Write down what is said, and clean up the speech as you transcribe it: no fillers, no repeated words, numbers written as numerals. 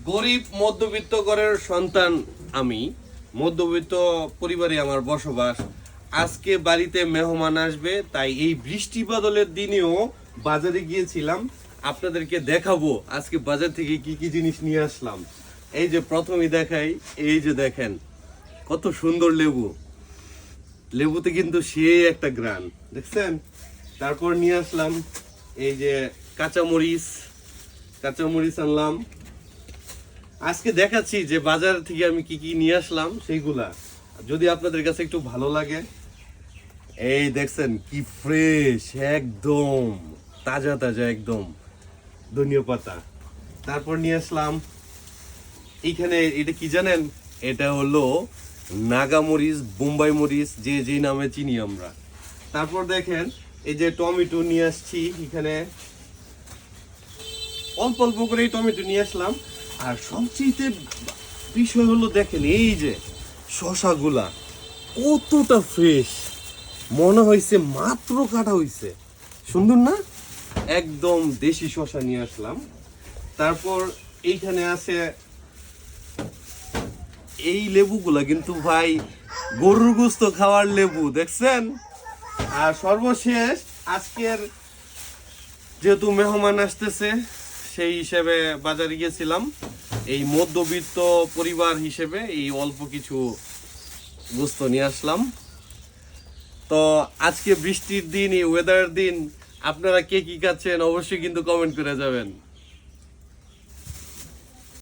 গরিব মধ্যবিত্ত ঘরের সন্তান আমি, মধ্যবিত্ত পরিবারে আমার বসবাস। আজকে বাড়িতে মেহমান আসবে, তাই এই বৃষ্টি বাদলের দিনেও বাজারে গিয়েছিলাম। আপনাদেরকে দেখাবো আজকে বাজার থেকে কি কি জিনিস নিয়ে আসলাম। এই যে প্রথমেই দেখাই, এই যে দেখেন কত সুন্দর লেবু, লেবুতে কিন্তু সেই একটা গ্রান দেখছেন। তারপর নিয়ে আসলাম এই যে কাঁচামরিচ, কাঁচামরিচ আনলাম। আজকে দেখাচ্ছি যে বাজার থেকে আমি কি কি নিয়ে আসলাম সেইগুলা, যদি আপনাদের কাছে একটু ভালো লাগে। এই দেখছেন কি ফ্রেশ, একদম তাজা তাজা একদম ধনিয়া পাতা। তারপর নিয়ে আসলাম এইখানে, এটা কি জানেন, এটা হলো নাগামরিচ, বোম্বাই মরিচ, যে যে নামে চিনি আমরা। তারপর দেখেন এই যে টমেটো নিয়ে আসছি, এখানে অল্প অল্প করে এই টমেটো নিয়ে আসলাম। আর সবচেয়ে বিষয় হলো দেখেন এই যে শশাগুলা কতটা ফ্রেশ, মনে হয়েছে মাত্র কাটা হয়েছে, সুন্দর না? একদম দেশি শশা নিয়ে আসলাম। তারপর এইখানে আছে এই লেবুগুলা, কিন্তু ভাই গরুর গোস্ত খাওয়ার লেবু দেখছেন। আর সর্বশেষ আজকের যেহেতু মেহমান আসতেছে, সেই হিসেবে বাজারে গিয়েছিলাম। এই মধ্যবিত্ত পরিবার হিসেবে এই অল্প কিছু গোস্ত নিয়ে আসলাম। তো আজকে বৃষ্টির দিন, এই ওয়েদারের দিন আপনারা কে কি খাচ্ছেন অবশ্যই কিন্তু কমেন্ট করে যাবেন।